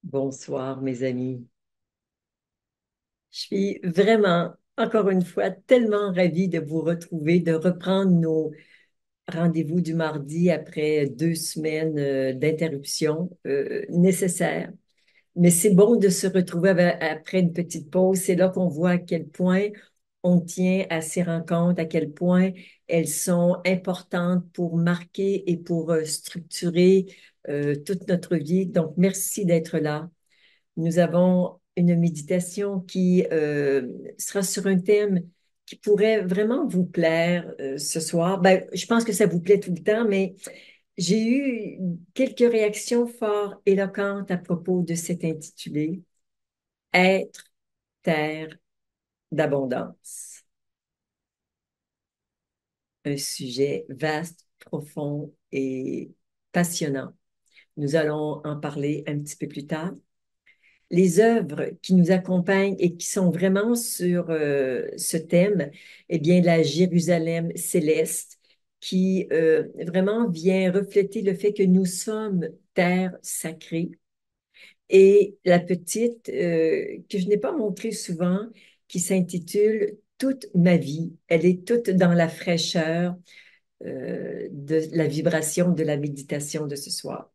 Bonsoir, mes amis. Je suis vraiment, encore une fois, tellement ravie de vous retrouver, de reprendre nos rendez-vous du mardi après 2 semaines d'interruption nécessaires. Mais c'est bon de se retrouver après une petite pause. C'est là qu'on voit à quel point on tient à ces rencontres, à quel point elles sont importantes pour marquer et pour structurer toute notre vie. Donc, merci d'être là. Nous avons une méditation qui sera sur un thème qui pourrait vraiment vous plaire ce soir. Ben, je pense que ça vous plaît tout le temps, mais j'ai eu quelques réactions fort éloquentes à propos de cet intitulé Être terre d'abondance. Un sujet vaste, profond et passionnant. Nous allons en parler un petit peu plus tard. Les œuvres qui nous accompagnent et qui sont vraiment sur ce thème, eh bien, la Jérusalem céleste, qui vraiment vient refléter le fait que nous sommes terre sacrée. Et la petite, que je n'ai pas montrée souvent, qui s'intitule Toute ma vie. Elle est toute dans la fraîcheur de la vibration de la méditation de ce soir.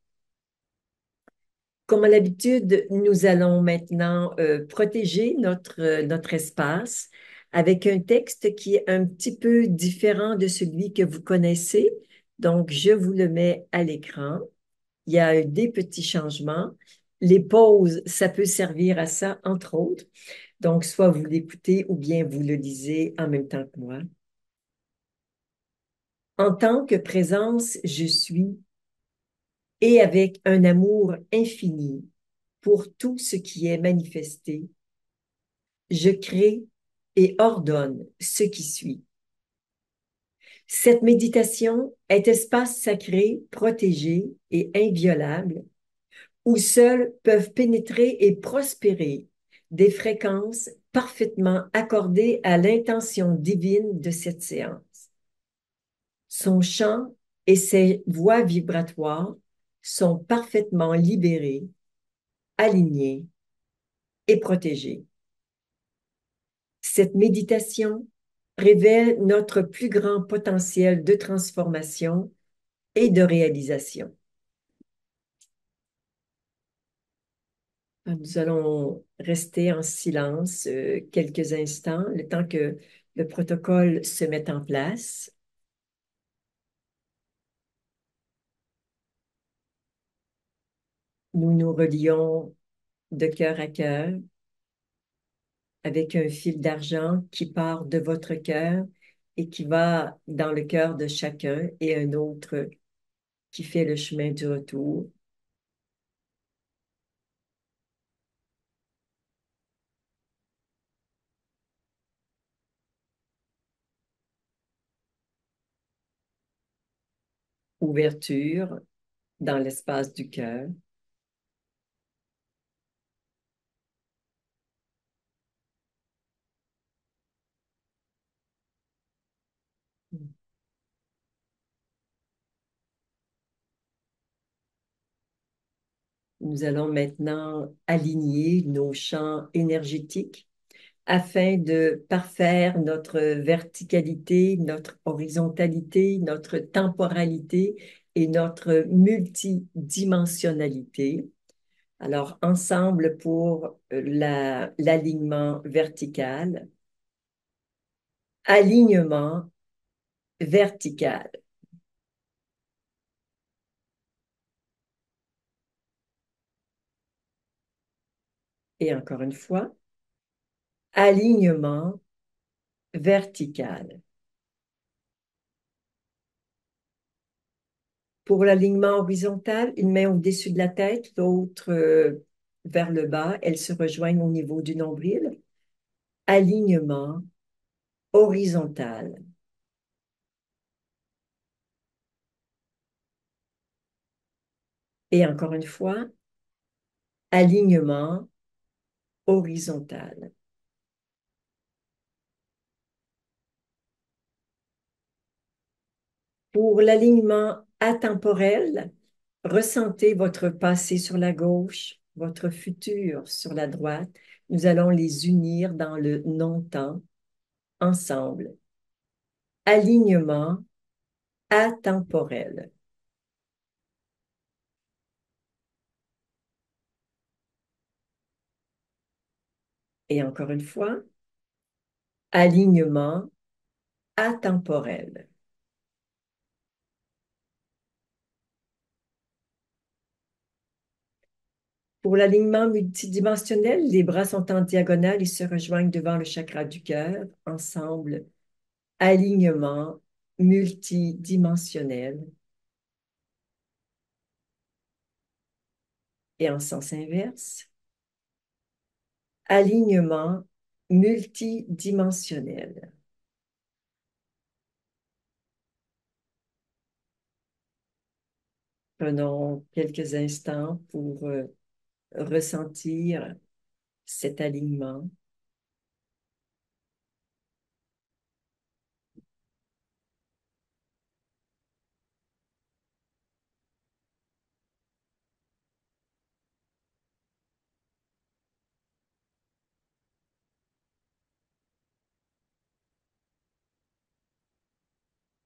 Comme à l'habitude, nous allons maintenant protéger notre espace avec un texte qui est un petit peu différent de celui que vous connaissez. Donc, je vous le mets à l'écran. Il y a des petits changements. Les pauses, ça peut servir à ça, entre autres. Donc, soit vous l'écoutez ou bien vous le lisez en même temps que moi. En tant que présence, je suis et avec un amour infini pour tout ce qui est manifesté, je crée et ordonne ce qui suit. Cette méditation est espace sacré, protégé et inviolable où seuls peuvent pénétrer et prospérer des fréquences parfaitement accordées à l'intention divine de cette séance. Son chant et ses voix vibratoires sont parfaitement libérés, alignés et protégés. Cette méditation révèle notre plus grand potentiel de transformation et de réalisation. Nous allons rester en silence quelques instants, le temps que le protocole se mette en place. Nous nous relions de cœur à cœur avec un fil d'argent qui part de votre cœur et qui va dans le cœur de chacun et un autre qui fait le chemin du retour. Ouverture dans l'espace du cœur. Nous allons maintenant aligner nos champs énergétiques afin de parfaire notre verticalité, notre horizontalité, notre temporalité et notre multidimensionnalité. Alors, ensemble pour l'alignement vertical, alignement vertical. Et encore une fois, alignement vertical. Pour l'alignement horizontal, une main au-dessus de la tête, l'autre vers le bas. Elles se rejoignent au niveau du nombril. Alignement horizontal. Et encore une fois, alignement horizontal. Pour l'alignement atemporel, ressentez votre passé sur la gauche, votre futur sur la droite. Nous allons les unir dans le non-temps, ensemble. Alignement atemporel. Et encore une fois, alignement atemporel. Pour l'alignement multidimensionnel, les bras sont en diagonale et se rejoignent devant le chakra du cœur. Ensemble, alignement multidimensionnel. Et en sens inverse, alignement multidimensionnel. Prenons quelques instants pour ressentir cet alignement.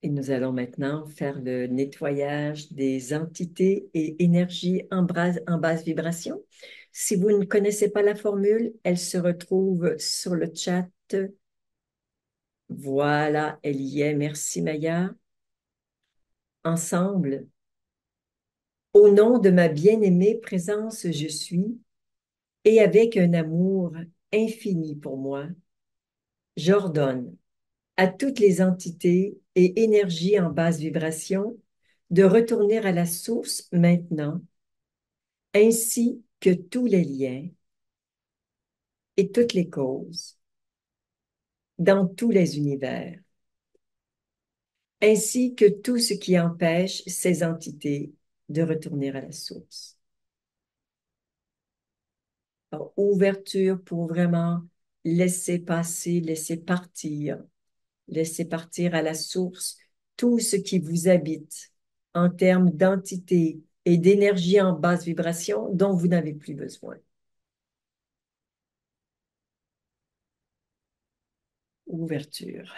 Et nous allons maintenant faire le nettoyage des entités et énergies en basse vibration. Si vous ne connaissez pas la formule, elle se retrouve sur le chat. Voilà, elle y est. Merci Maya. Ensemble, au nom de ma bien-aimée présence, je suis, et avec un amour infini pour moi, j'ordonne à toutes les entités et énergies en basse vibration de retourner à la source maintenant, ainsi que tous les liens et toutes les causes dans tous les univers, ainsi que tout ce qui empêche ces entités de retourner à la source. Alors, ouverture pour vraiment laisser passer, laisser partir à la source tout ce qui vous habite en termes d'entité et d'énergie en basse vibration dont vous n'avez plus besoin. Ouverture.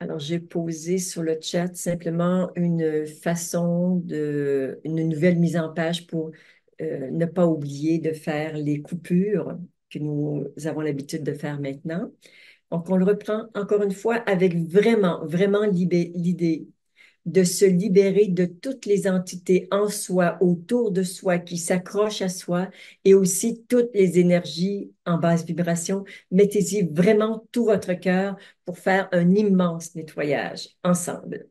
Alors, j'ai posé sur le chat simplement une nouvelle mise en page pour ne pas oublier de faire les coupures que nous avons l'habitude de faire maintenant. Donc, on le reprend encore une fois avec vraiment l'idée de se libérer de toutes les entités en soi, autour de soi, qui s'accrochent à soi, et aussi toutes les énergies en basse vibration. Mettez-y vraiment tout votre cœur pour faire un immense nettoyage ensemble.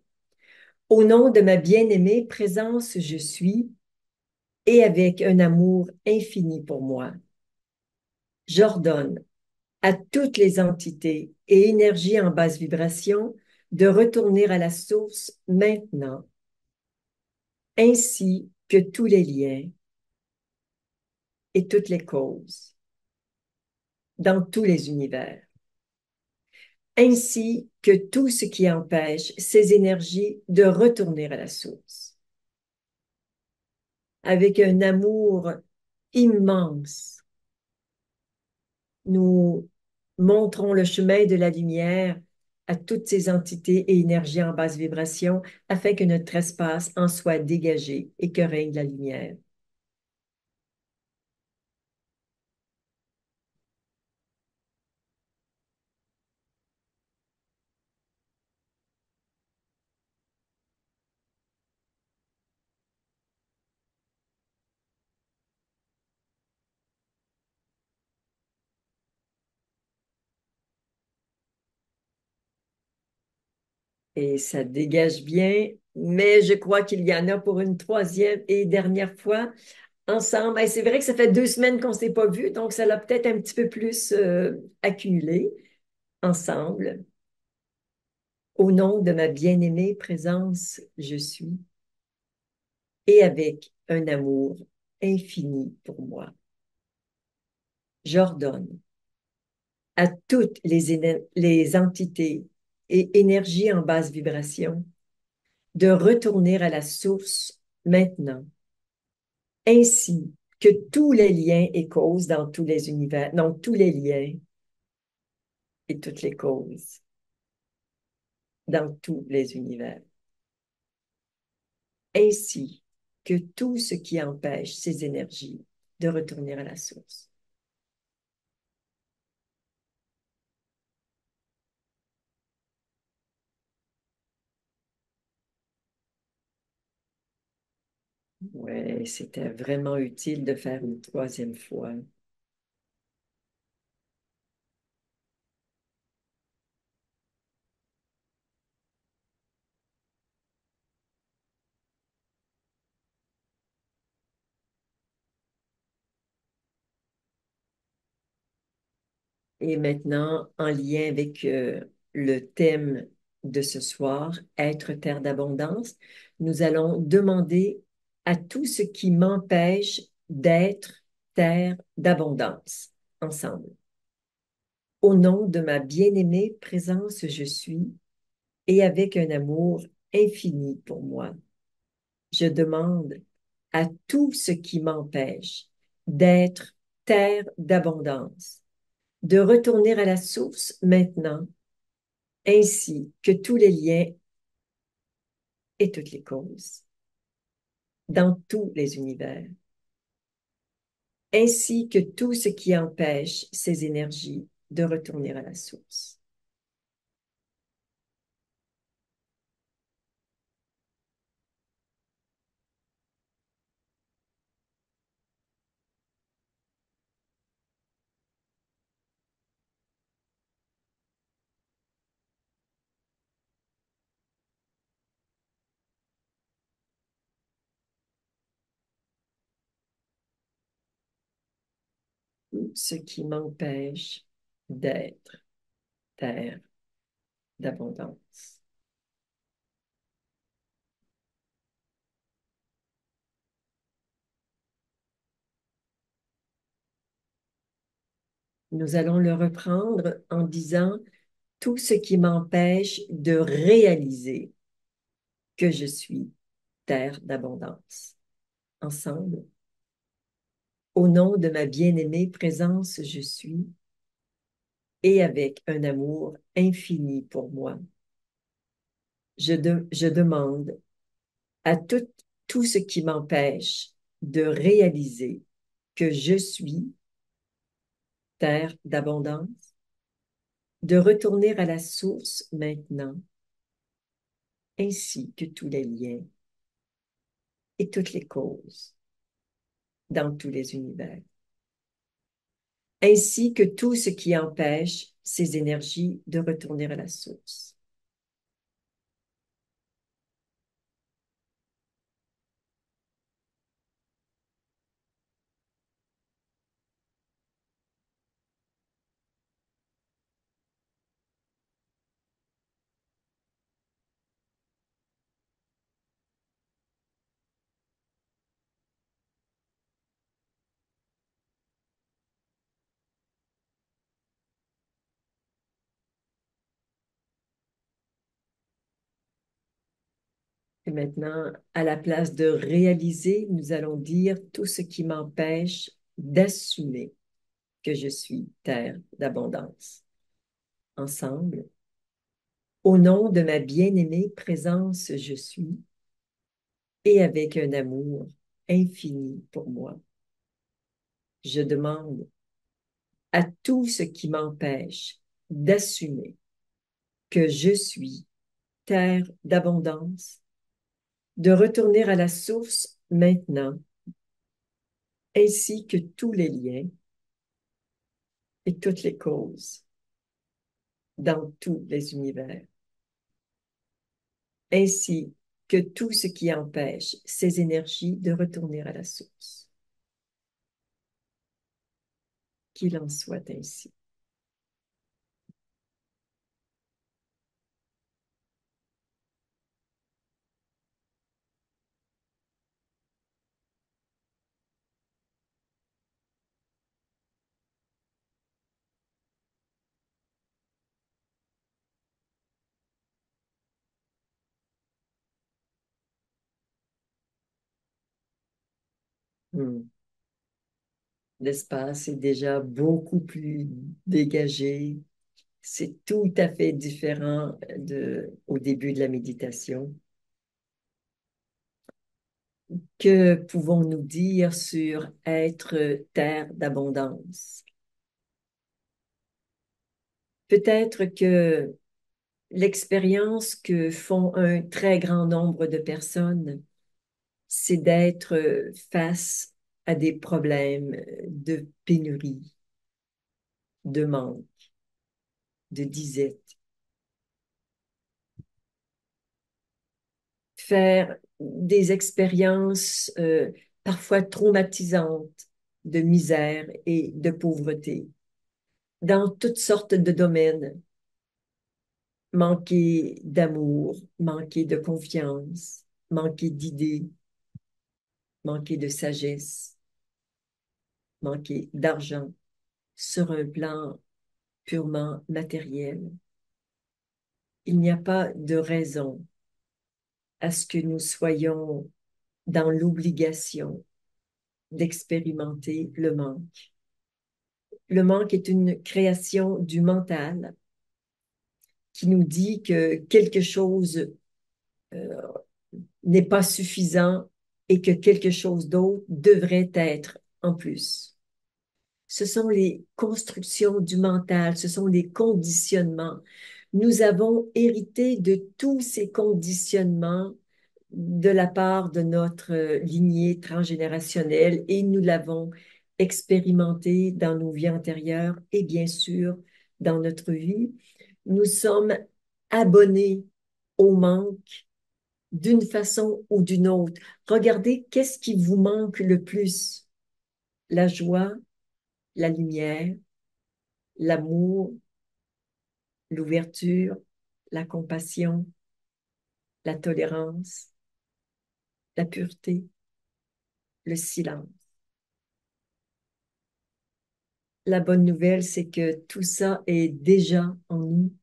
Au nom de ma bien-aimée présence, je suis, et avec un amour infini pour moi, j'ordonne à toutes les entités et énergies en basse vibration de retourner à la source maintenant, ainsi que tous les liens et toutes les causes dans tous les univers, ainsi que tout ce qui empêche ces énergies de retourner à la source. Avec un amour immense, nous montrons le chemin de la lumière à toutes ces entités et énergies en basse vibration afin que notre espace en soit dégagé et que règne la lumière. Et ça dégage bien, mais je crois qu'il y en a pour une troisième et dernière fois ensemble. Et c'est vrai que ça fait 2 semaines qu'on ne s'est pas vu, donc ça l'a peut-être un petit peu plus accumulé ensemble. Au nom de ma bien-aimée présence, je suis, et avec un amour infini pour moi. J'ordonne à toutes les entités et énergies en basse vibration de retourner à la source maintenant, ainsi que tous les liens et causes dans tous les univers, non, tous les liens et toutes les causes dans tous les univers, ainsi que tout ce qui empêche ces énergies de retourner à la source. Ouais, c'était vraiment utile de faire une troisième fois. Et maintenant, en lien avec le thème de ce soir, être terre d'abondance, nous allons demander à tout ce qui m'empêche d'être terre d'abondance ensemble. Au nom de ma bien-aimée présence, je suis, et avec un amour infini pour moi, je demande à tout ce qui m'empêche d'être terre d'abondance, de retourner à la source maintenant, ainsi que tous les liens et toutes les causes, dans tous les univers, ainsi que tout ce qui empêche ces énergies de retourner à la source. Tout ce qui m'empêche d'être terre d'abondance. Nous allons le reprendre en disant tout ce qui m'empêche de réaliser que je suis terre d'abondance. Ensemble, au nom de ma bien-aimée présence, je suis, et avec un amour infini pour moi. Je demande à tout ce qui m'empêche de réaliser que je suis terre d'abondance, de retourner à la source maintenant, ainsi que tous les liens et toutes les causes dans tous les univers, ainsi que tout ce qui empêche ces énergies de retourner à la source. Et maintenant, à la place de réaliser, nous allons dire tout ce qui m'empêche d'assumer que je suis terre d'abondance. Ensemble, au nom de ma bien-aimée présence, je suis, et avec un amour infini pour moi. Je demande à tout ce qui m'empêche d'assumer que je suis terre d'abondance, de retourner à la source maintenant, ainsi que tous les liens et toutes les causes dans tous les univers, ainsi que tout ce qui empêche ces énergies de retourner à la source. Qu'il en soit ainsi. Hmm. L'espace est déjà beaucoup plus dégagé. C'est tout à fait différent au début de la méditation. Que pouvons-nous dire sur être terre d'abondance? Peut-être que l'expérience que font un très grand nombre de personnes, c'est d'être face à des problèmes de pénurie, de manque, de disette. Faire des expériences parfois traumatisantes de misère et de pauvreté dans toutes sortes de domaines. Manquer d'amour, manquer de confiance, manquer d'idées, manquer de sagesse, manquer d'argent sur un plan purement matériel. Il n'y a pas de raison à ce que nous soyons dans l'obligation d'expérimenter le manque. Le manque est une création du mental qui nous dit que quelque chose euh, n'est pas suffisant et que quelque chose d'autre devrait être en plus. Ce sont les constructions du mental, ce sont les conditionnements. Nous avons hérité de tous ces conditionnements de la part de notre lignée transgénérationnelle et nous l'avons expérimenté dans nos vies antérieures et bien sûr dans notre vie. Nous sommes abonnés au manque d'une façon ou d'une autre. Regardez qu'est-ce qui vous manque le plus. La joie, la lumière, l'amour, l'ouverture, la compassion, la tolérance, la pureté, le silence. La bonne nouvelle, c'est que tout ça est déjà en nous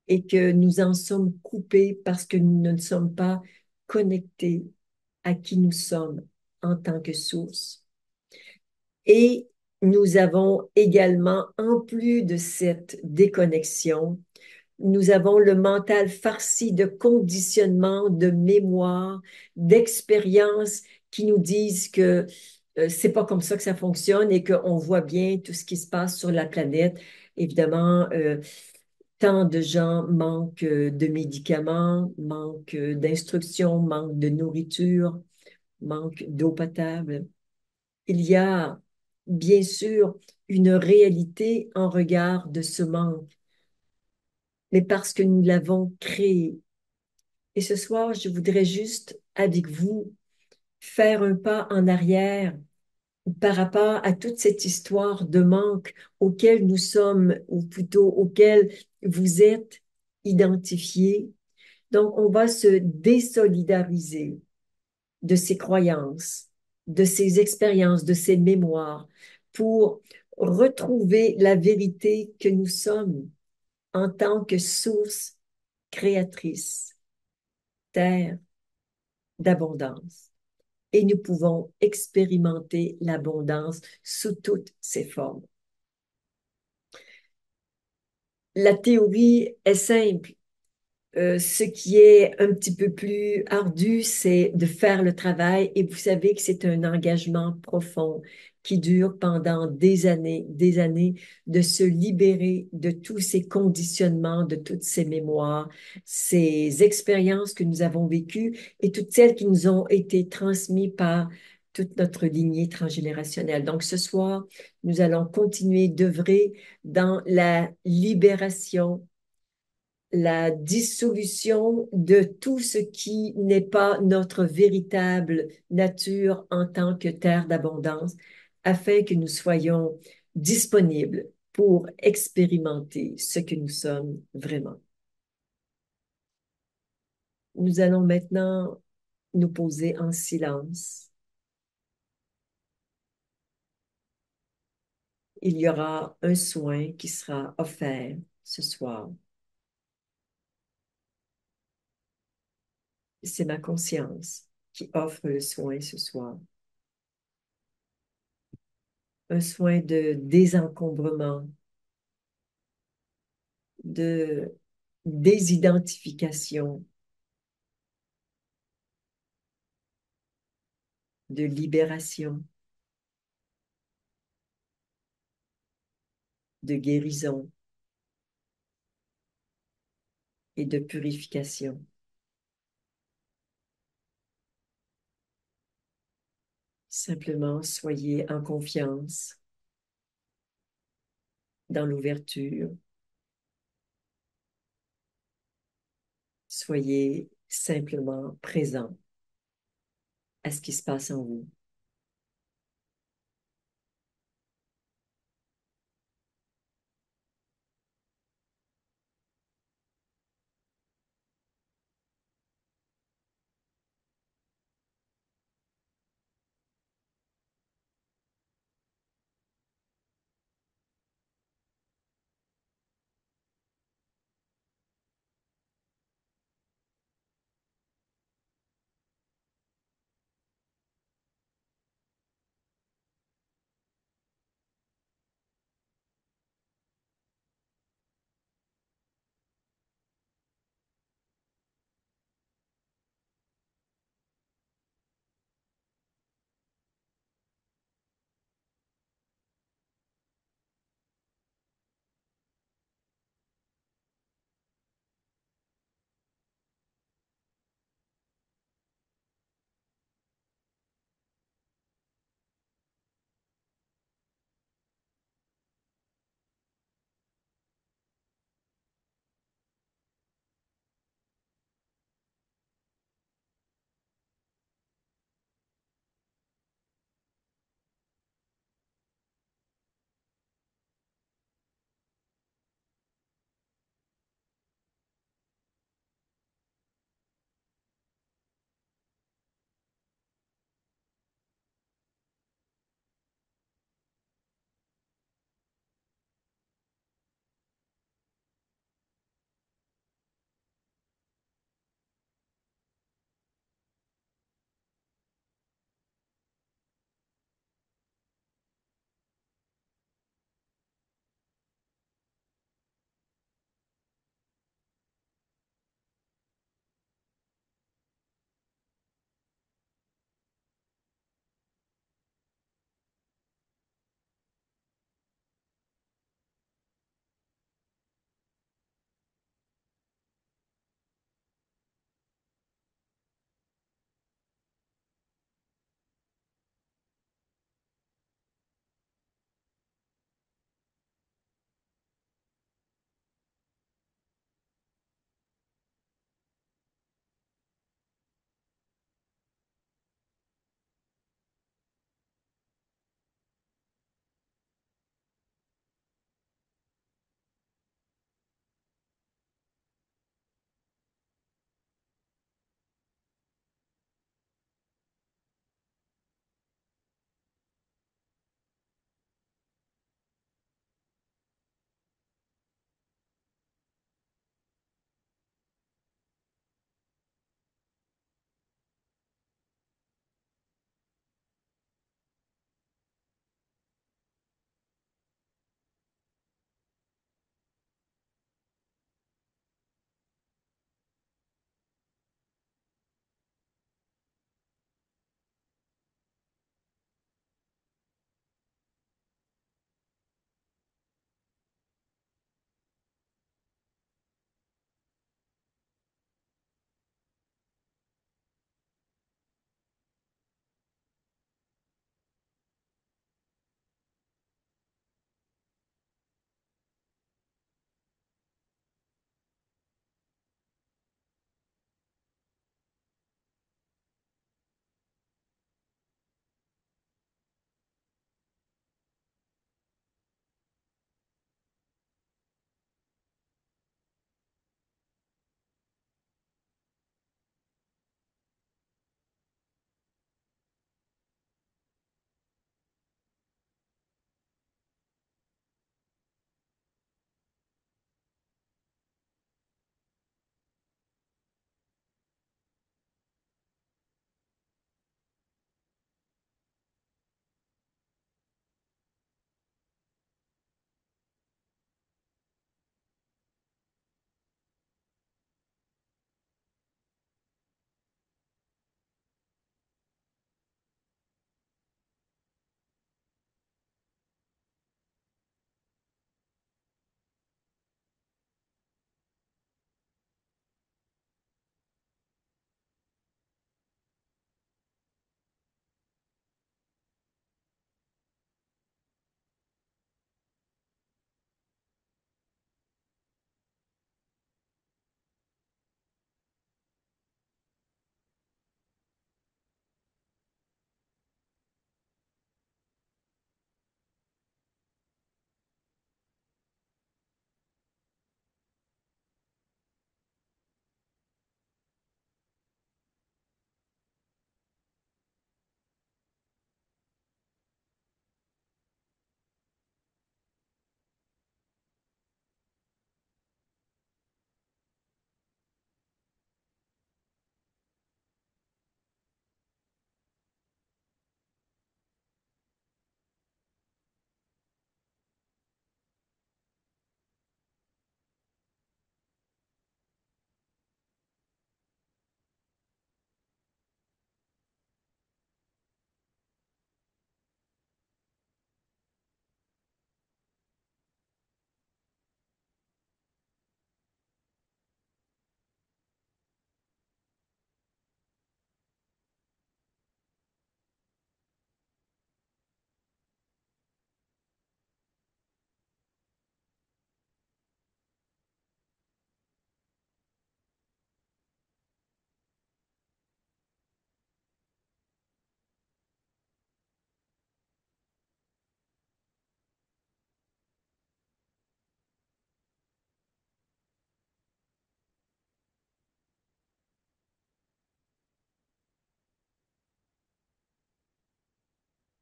et que nous en sommes coupés parce que nous ne sommes pas connectés à qui nous sommes en tant que source. Et nous avons également, en plus de cette déconnexion, nous avons le mental farci de conditionnement, de mémoire, d'expériences qui nous disent que c'est pas comme ça que ça fonctionne et qu'on voit bien tout ce qui se passe sur la planète. Évidemment, tant de gens manquent de médicaments, manquent d'instructions, manquent de nourriture, manquent d'eau potable. Il y a bien sûr une réalité en regard de ce manque, mais parce que nous l'avons créé. Et ce soir, je voudrais juste, avec vous, faire un pas en arrière par rapport à toute cette histoire de manque auquel nous sommes, ou plutôt auquel vous êtes identifiés. Donc, on va se désolidariser de ces croyances, de ces expériences, de ces mémoires, pour retrouver la vérité que nous sommes en tant que source créatrice, terre d'abondance. Et nous pouvons expérimenter l'abondance sous toutes ses formes. La théorie est simple. Ce qui est un petit peu plus ardu, c'est de faire le travail et vous savez que c'est un engagement profond qui dure pendant des années, de se libérer de tous ces conditionnements, de toutes ces mémoires, ces expériences que nous avons vécues et toutes celles qui nous ont été transmises par toute notre lignée transgénérationnelle. Donc ce soir, nous allons continuer d'œuvrer dans la libération, la dissolution de tout ce qui n'est pas notre véritable nature en tant que terre d'abondance, afin que nous soyons disponibles pour expérimenter ce que nous sommes vraiment. Nous allons maintenant nous poser en silence. Il y aura un soin qui sera offert ce soir. C'est ma conscience qui offre le soin ce soir. Un soin de désencombrement, de désidentification, de libération, de guérison et de purification. Simplement, soyez en confiance, dans l'ouverture. Soyez simplement présent à ce qui se passe en vous.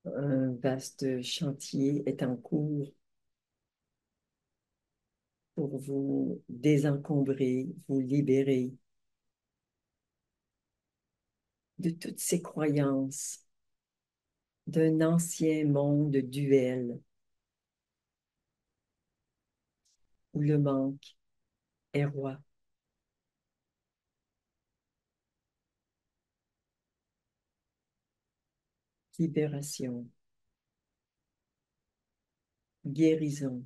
Un vaste chantier est en cours pour vous désencombrer, vous libérer de toutes ces croyances d'un ancien monde duel où le manque est roi. Libération, guérison.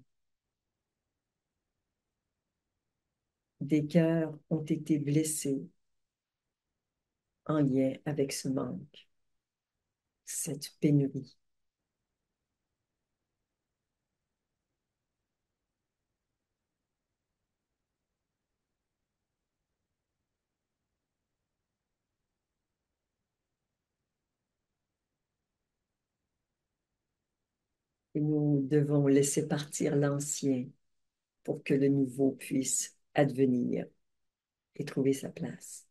Des cœurs ont été blessés en lien avec ce manque, cette pénurie. Et nous devons laisser partir l'ancien pour que le nouveau puisse advenir et trouver sa place.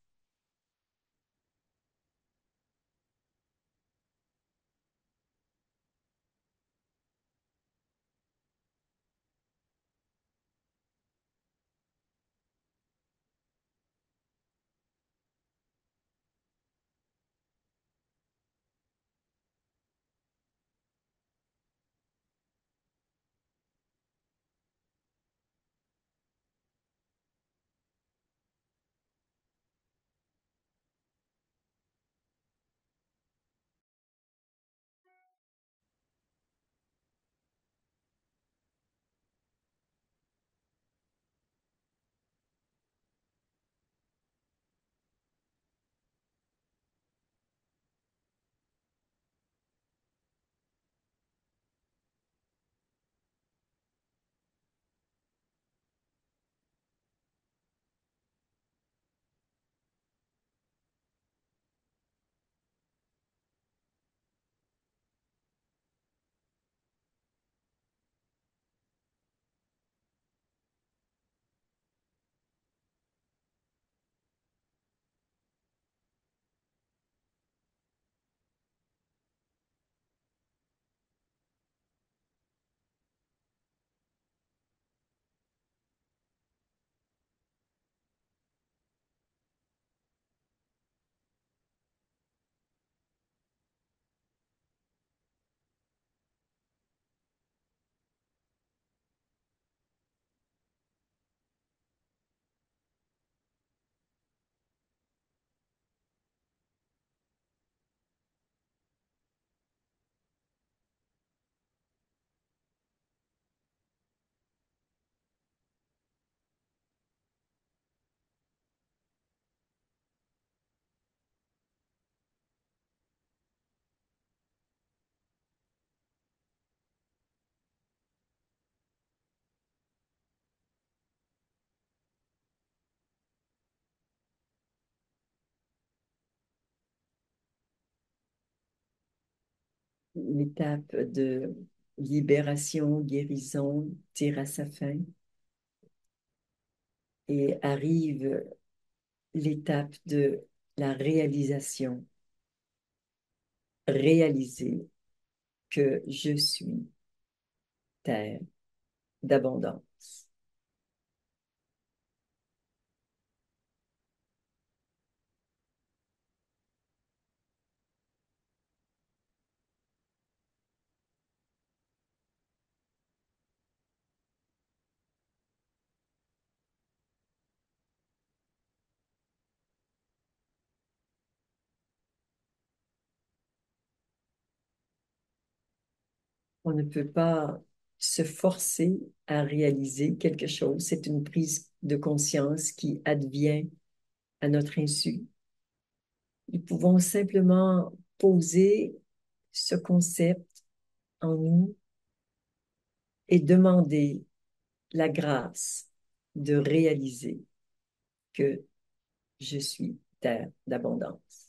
L'étape de libération, guérison tire à sa fin et arrive l'étape de la réalisation. Réaliser que je suis terre d'abondance. On ne peut pas se forcer à réaliser quelque chose. C'est une prise de conscience qui advient à notre insu. Nous pouvons simplement poser ce concept en nous et demander la grâce de réaliser que je suis terre d'abondance.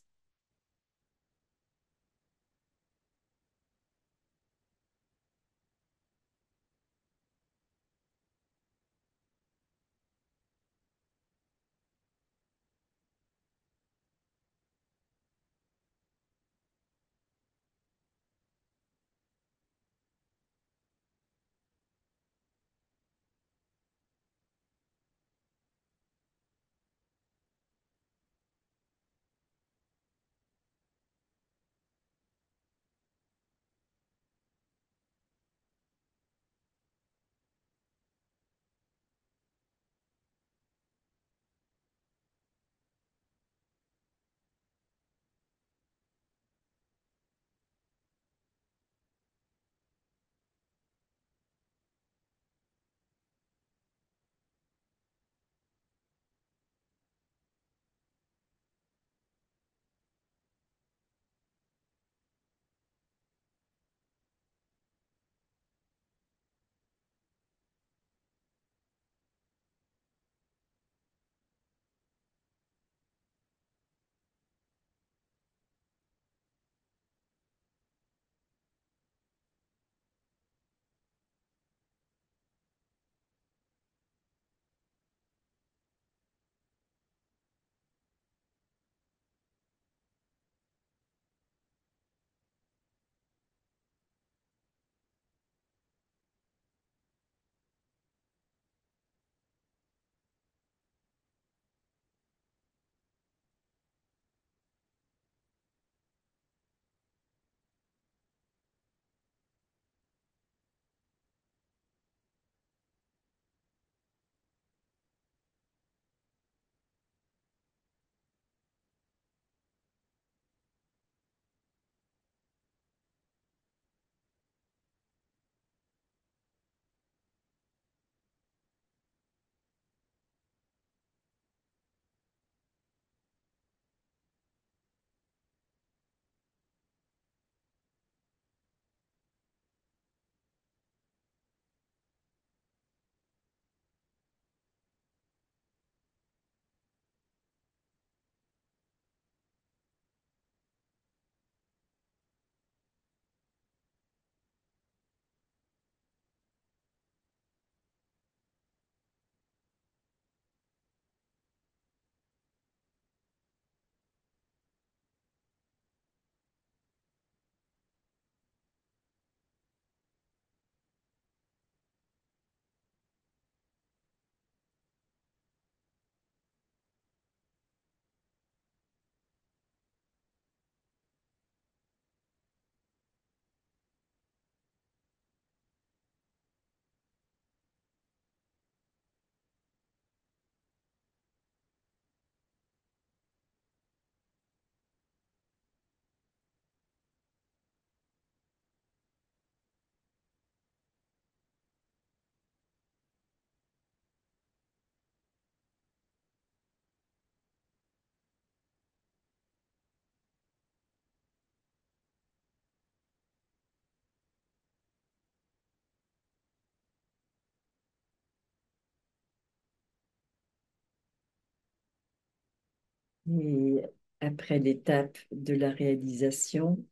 Et après l'étape de la réalisation,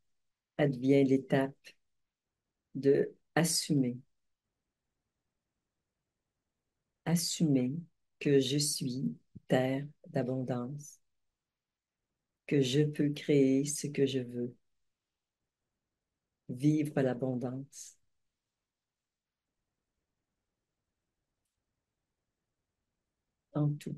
advient l'étape de assumer. Assumer que je suis terre d'abondance, que je peux créer ce que je veux, vivre l'abondance en tout.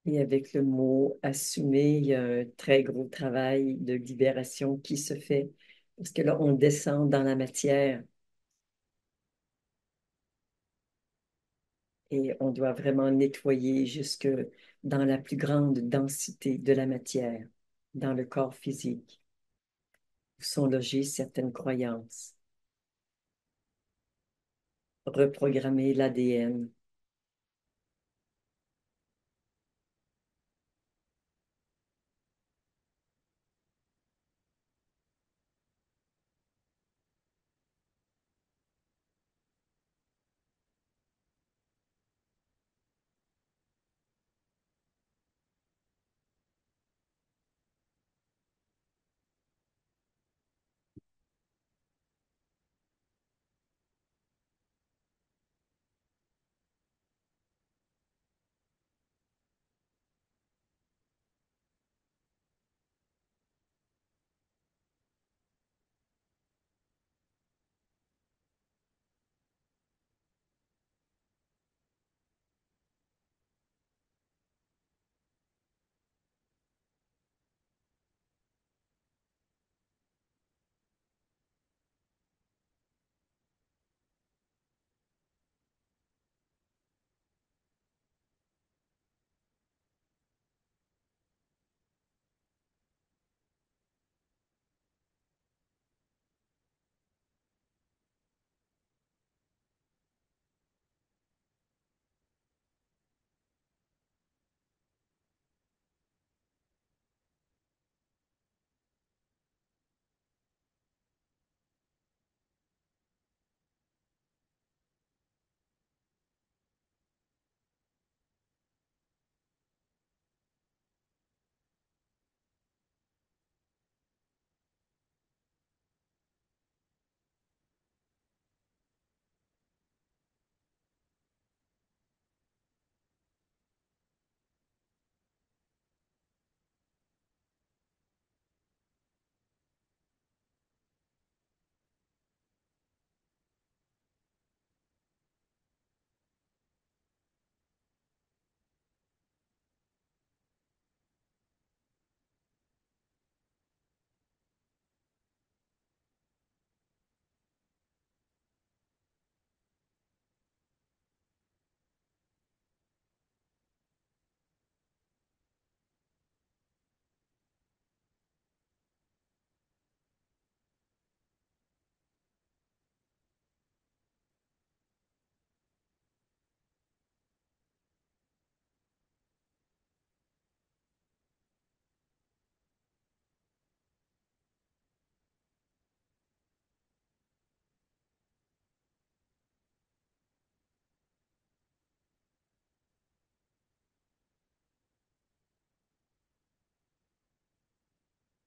Et avec le mot assumer, il y a un très gros travail de libération qui se fait parce que là, on descend dans la matière et on doit vraiment nettoyer jusque dans la plus grande densité de la matière, dans le corps physique, où sont logées certaines croyances, reprogrammer l'ADN.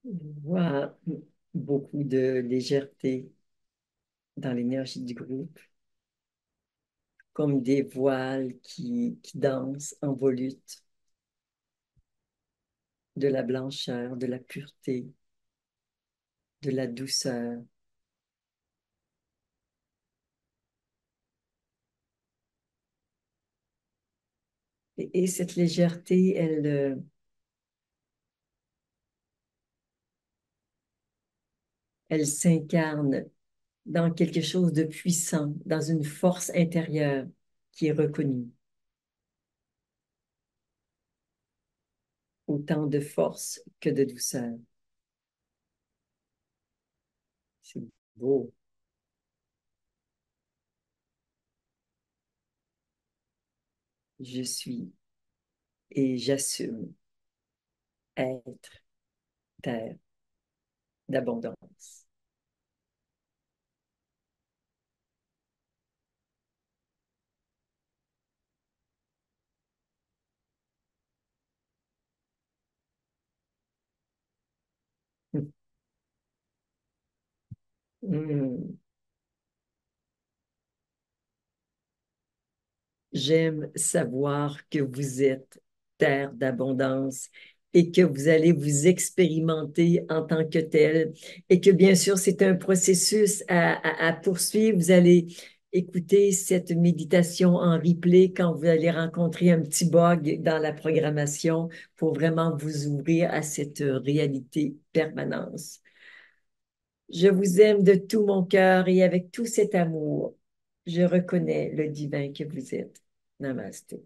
On voit beaucoup de légèreté dans l'énergie du groupe, comme des voiles qui dansent en volute, de la blancheur, de la pureté, de la douceur. Et cette légèreté, elle s'incarne dans quelque chose de puissant, dans une force intérieure qui est reconnue. Autant de force que de douceur. C'est beau. Je suis et j'assume être terre d'abondance. Mm. J'aime savoir que vous êtes terre d'abondance et que vous allez vous expérimenter en tant que tel et que bien sûr c'est un processus à poursuivre. Vous allez écouter cette méditation en replay quand vous allez rencontrer un petit bug dans la programmation pour vraiment vous ouvrir à cette réalité permanence. Je vous aime de tout mon cœur et avec tout cet amour, je reconnais le divin que vous êtes. Namaste.